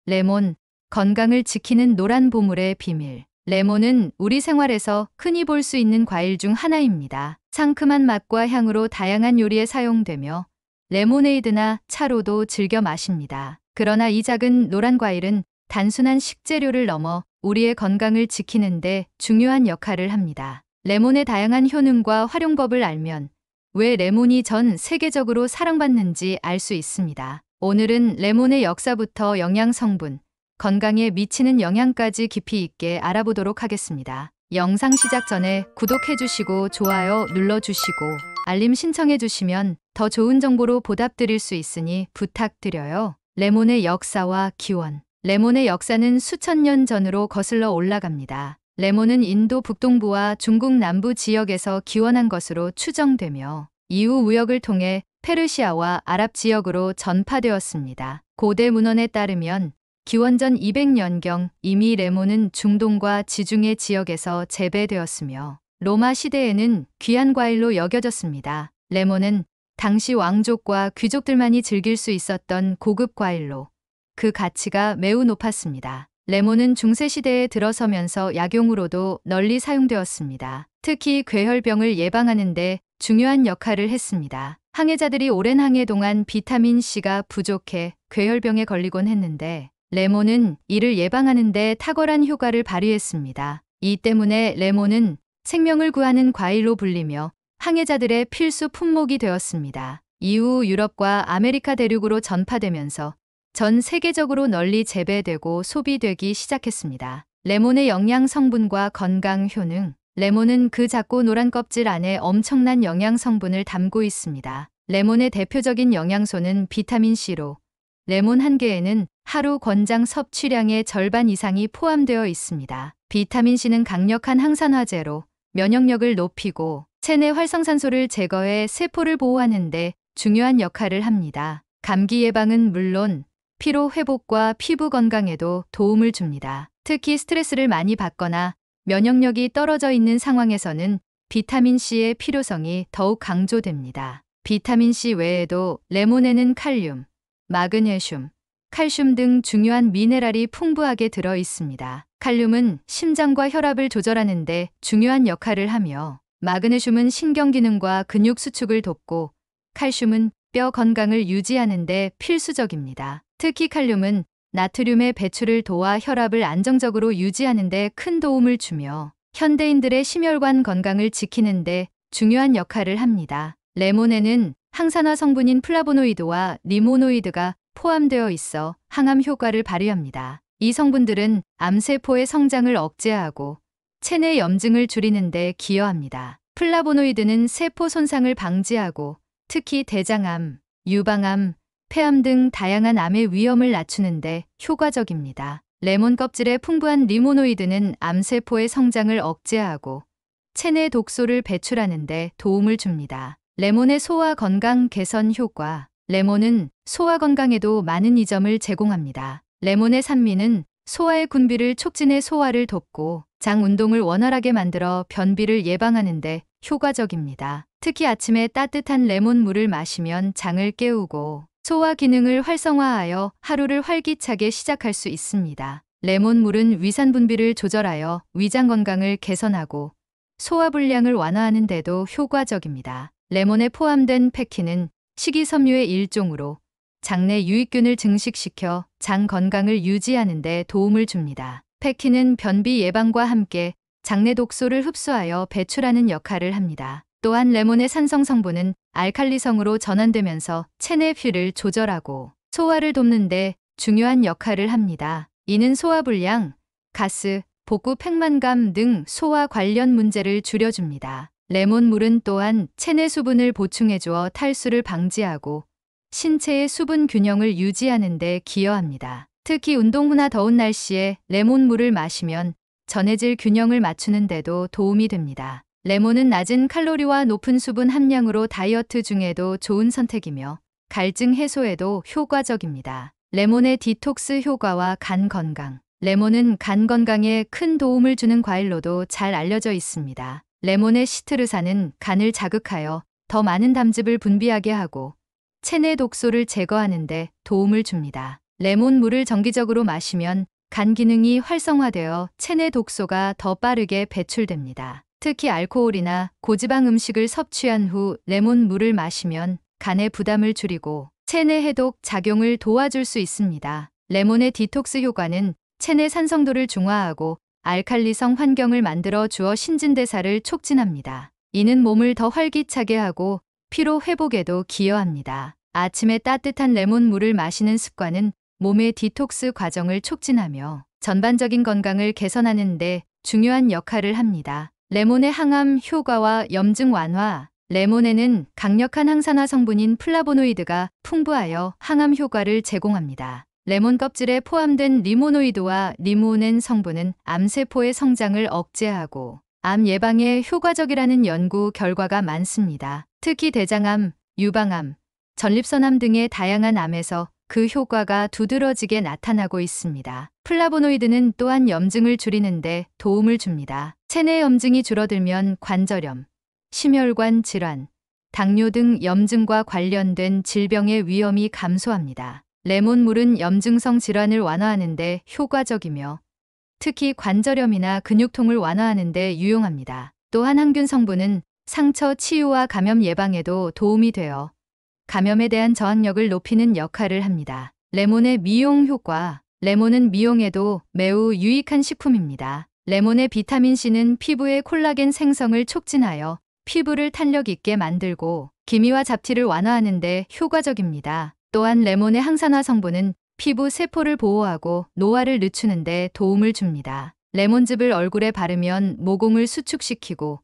레몬, 건강을 지키는 노란 보물의 비밀. 레몬은 우리 생활에서 흔히 볼 수 있는 과일 중 하나입니다. 상큼한 맛과 향으로 다양한 요리에 사용되며 레모네이드나 차로도 즐겨 마십니다. 그러나 이 작은 노란 과일은 단순한 식재료를 넘어 우리의 건강을 지키는 데 중요한 역할을 합니다. 레몬의 다양한 효능과 활용법을 알면 왜 레몬이 전 세계적으로 사랑받는지 알 수 있습니다. 오늘은 레몬의 역사부터 영양 성분, 건강에 미치는 영향까지 깊이 있게 알아보도록 하겠습니다. 영상 시작 전에 구독해주시고 좋아요 눌러주시고 알림 신청해주시면 더 좋은 정보로 보답드릴 수 있으니 부탁드려요. 레몬의 역사와 기원. 레몬의 역사는 수천 년 전으로 거슬러 올라갑니다. 레몬은 인도 북동부와 중국 남부 지역에서 기원한 것으로 추정되며 이후 무역을 통해 페르시아와 아랍 지역으로 전파되었습니다. 고대 문헌에 따르면 기원전 200년경 이미 레몬은 중동과 지중해 지역에서 재배되었으며 로마 시대에는 귀한 과일로 여겨졌습니다. 레몬은 당시 왕족과 귀족들만이 즐길 수 있었던 고급 과일로 그 가치가 매우 높았습니다. 레몬은 중세시대에 들어서면서 약용으로도 널리 사용되었습니다. 특히 괴혈병을 예방하는 데 중요한 역할을 했습니다. 항해자들이 오랜 항해 동안 비타민C가 부족해 괴혈병에 걸리곤 했는데 레몬은 이를 예방하는 데 탁월한 효과를 발휘했습니다. 이 때문에 레몬은 생명을 구하는 과일로 불리며 항해자들의 필수 품목이 되었습니다. 이후 유럽과 아메리카 대륙으로 전파되면서 전 세계적으로 널리 재배되고 소비되기 시작했습니다. 레몬의 영양 성분과 건강 효능. 레몬은 그 작고 노란 껍질 안에 엄청난 영양 성분을 담고 있습니다. 레몬의 대표적인 영양소는 비타민C로 레몬 한 개에는 하루 권장 섭취량의 절반 이상이 포함되어 있습니다. 비타민C는 강력한 항산화제로 면역력을 높이고 체내 활성산소를 제거해 세포를 보호하는 데 중요한 역할을 합니다. 감기 예방은 물론 피로 회복과 피부 건강에도 도움을 줍니다. 특히 스트레스를 많이 받거나 면역력이 떨어져 있는 상황에서는 비타민C의 필요성이 더욱 강조됩니다. 비타민C 외에도 레몬에는 칼륨, 마그네슘, 칼슘 등 중요한 미네랄이 풍부하게 들어 있습니다. 칼륨은 심장과 혈압을 조절하는 데 중요한 역할을 하며 마그네슘은 신경 기능과 근육 수축을 돕고 칼슘은 뼈 건강을 유지하는 데 필수적입니다. 특히 칼륨은 나트륨의 배출을 도와 혈압을 안정적으로 유지하는 데 큰 도움을 주며 현대인들의 심혈관 건강을 지키는 데 중요한 역할을 합니다. 레몬에는 항산화 성분인 플라보노이드와 리모노이드가 포함되어 있어 항암 효과를 발휘합니다. 이 성분들은 암세포의 성장을 억제하고 체내 염증을 줄이는 데 기여합니다. 플라보노이드는 세포 손상을 방지하고 특히 대장암, 유방암, 폐암 등 다양한 암의 위험을 낮추는 데 효과적입니다. 레몬 껍질에 풍부한 리모노이드는 암세포의 성장을 억제하고 체내 독소를 배출하는 데 도움을 줍니다. 레몬의 소화 건강 개선 효과. 레몬은 소화 건강에도 많은 이점을 제공합니다. 레몬의 산미는 소화의 군비를 촉진해 소화를 돕고 장 운동을 원활하게 만들어 변비를 예방하는 데 효과적입니다. 특히 아침에 따뜻한 레몬물을 마시면 장을 깨우고 소화 기능을 활성화하여 하루를 활기차게 시작할 수 있습니다. 레몬물은 위산 분비를 조절하여 위장 건강을 개선하고 소화 불량을 완화하는 데도 효과적입니다. 레몬에 포함된 페킨은 식이섬유의 일종으로 장내 유익균을 증식시켜 장 건강을 유지하는 데 도움을 줍니다. 페킨은 변비 예방과 함께 장내 독소를 흡수하여 배출하는 역할을 합니다. 또한 레몬의 산성 성분은 알칼리성으로 전환되면서 체내 피를 조절하고 소화를 돕는 데 중요한 역할을 합니다. 이는 소화불량, 가스, 복부 팽만감 등 소화 관련 문제를 줄여줍니다. 레몬물은 또한 체내 수분을 보충해주어 탈수를 방지하고 신체의 수분 균형을 유지하는 데 기여합니다. 특히 운동 후나 더운 날씨에 레몬물을 마시면 전해질 균형을 맞추는 데도 도움이 됩니다. 레몬은 낮은 칼로리와 높은 수분 함량으로 다이어트 중에도 좋은 선택이며 갈증 해소에도 효과적입니다. 레몬의 디톡스 효과와 간 건강. 레몬은 간 건강에 큰 도움을 주는 과일로도 잘 알려져 있습니다. 레몬의 시트르산은 간을 자극하여 더 많은 담즙을 분비하게 하고 체내 독소를 제거하는 데 도움을 줍니다. 레몬물을 정기적으로 마시면 간 기능이 활성화되어 체내 독소가 더 빠르게 배출됩니다. 특히 알코올이나 고지방 음식을 섭취한 후 레몬물을 마시면 간의 부담을 줄이고 체내 해독 작용을 도와줄 수 있습니다. 레몬의 디톡스 효과는 체내 산성도를 중화하고 알칼리성 환경을 만들어 주어 신진대사를 촉진합니다. 이는 몸을 더 활기차게 하고 피로 회복에도 기여합니다. 아침에 따뜻한 레몬물을 마시는 습관은 몸의 디톡스 과정을 촉진하며 전반적인 건강을 개선하는 데 중요한 역할을 합니다. 레몬의 항암 효과와 염증 완화. 레몬에는 강력한 항산화 성분인 플라보노이드가 풍부하여 항암 효과를 제공합니다. 레몬 껍질에 포함된 리모노이드와 리모넨 성분은 암세포의 성장을 억제하고 암 예방에 효과적이라는 연구 결과가 많습니다. 특히 대장암, 유방암, 전립선암 등의 다양한 암에서 그 효과가 두드러지게 나타나고 있습니다. 플라보노이드는 또한 염증을 줄이는 데 도움을 줍니다. 체내 염증이 줄어들면 관절염, 심혈관 질환, 당뇨 등 염증과 관련된 질병의 위험이 감소합니다. 레몬물은 염증성 질환을 완화하는 데 효과적이며 특히 관절염이나 근육통을 완화하는 데 유용합니다. 또한 항균 성분은 상처 치유와 감염 예방에도 도움이 되어 감염에 대한 저항력을 높이는 역할을 합니다. 레몬의 미용 효과. 레몬은 미용에도 매우 유익한 식품입니다. 레몬의 비타민C는 피부의 콜라겐 생성을 촉진하여 피부를 탄력 있게 만들고 기미와 잡티를 완화하는 데 효과적입니다. 또한 레몬의 항산화 성분은 피부 세포를 보호하고 노화를 늦추는 데 도움을 줍니다. 레몬즙을 얼굴에 바르면 모공을 수축시키고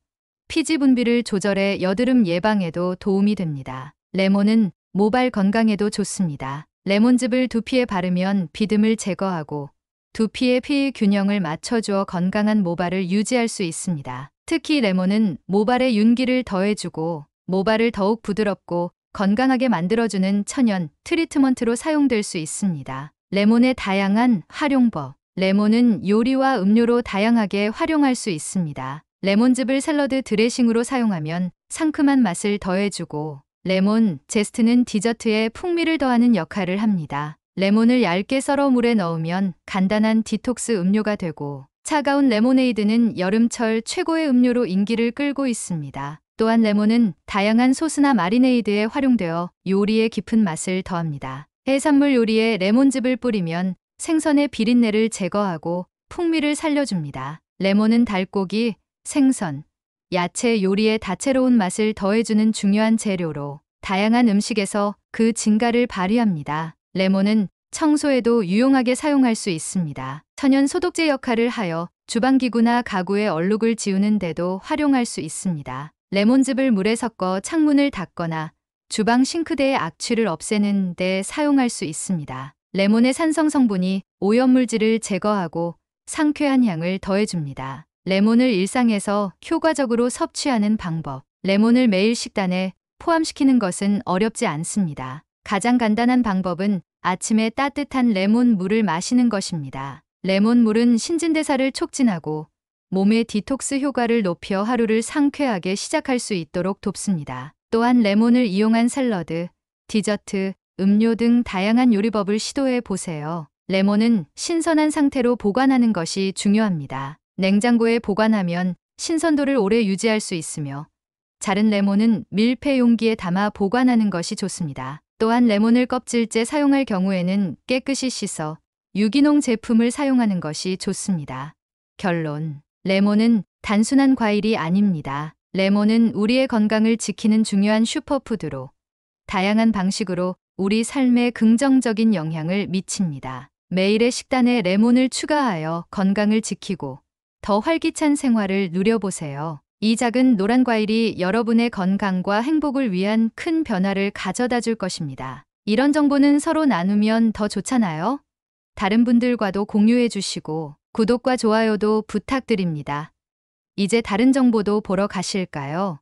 피지 분비를 조절해 여드름 예방에도 도움이 됩니다. 레몬은 모발 건강에도 좋습니다. 레몬즙을 두피에 바르면 비듬을 제거하고 두피의 pH 균형을 맞춰주어 건강한 모발을 유지할 수 있습니다. 특히 레몬은 모발에 윤기를 더해주고 모발을 더욱 부드럽고 건강하게 만들어주는 천연 트리트먼트로 사용될 수 있습니다. 레몬의 다양한 활용법. 레몬은 요리와 음료로 다양하게 활용할 수 있습니다. 레몬즙을 샐러드 드레싱으로 사용하면 상큼한 맛을 더해주고 레몬 제스트는 디저트에 풍미를 더하는 역할을 합니다. 레몬을 얇게 썰어 물에 넣으면 간단한 디톡스 음료가 되고 차가운 레모네이드는 여름철 최고의 음료로 인기를 끌고 있습니다. 또한 레몬은 다양한 소스나 마리네이드에 활용되어 요리의 깊은 맛을 더합니다. 해산물 요리에 레몬즙을 뿌리면 생선의 비린내를 제거하고 풍미를 살려줍니다. 레몬은 닭고기, 생선, 야채 요리에 다채로운 맛을 더해주는 중요한 재료로 다양한 음식에서 그 진가를 발휘합니다. 레몬은 청소에도 유용하게 사용할 수 있습니다. 천연 소독제 역할을 하여 주방기구나 가구의 얼룩을 지우는 데도 활용할 수 있습니다. 레몬즙을 물에 섞어 창문을 닦거나 주방 싱크대의 악취를 없애는 데 사용할 수 있습니다. 레몬의 산성 성분이 오염물질을 제거하고 상쾌한 향을 더해줍니다. 레몬을 일상에서 효과적으로 섭취하는 방법. 레몬을 매일 식단에 포함시키는 것은 어렵지 않습니다. 가장 간단한 방법은 아침에 따뜻한 레몬 물을 마시는 것입니다. 레몬물은 신진대사를 촉진하고 몸의 디톡스 효과를 높여 하루를 상쾌하게 시작할 수 있도록 돕습니다. 또한 레몬을 이용한 샐러드, 디저트, 음료 등 다양한 요리법을 시도해 보세요. 레몬은 신선한 상태로 보관하는 것이 중요합니다. 냉장고에 보관하면 신선도를 오래 유지할 수 있으며 자른 레몬은 밀폐 용기에 담아 보관하는 것이 좋습니다. 또한 레몬을 껍질째 사용할 경우에는 깨끗이 씻어 유기농 제품을 사용하는 것이 좋습니다. 결론. 레몬은 단순한 과일이 아닙니다. 레몬은 우리의 건강을 지키는 중요한 슈퍼푸드로 다양한 방식으로 우리 삶에 긍정적인 영향을 미칩니다. 매일의 식단에 레몬을 추가하여 건강을 지키고 더 활기찬 생활을 누려보세요. 이 작은 노란 과일이 여러분의 건강과 행복을 위한 큰 변화를 가져다 줄 것입니다. 이런 정보는 서로 나누면 더 좋잖아요? 다른 분들과도 공유해 주시고 구독과 좋아요도 부탁드립니다. 이제 다른 정보도 보러 가실까요?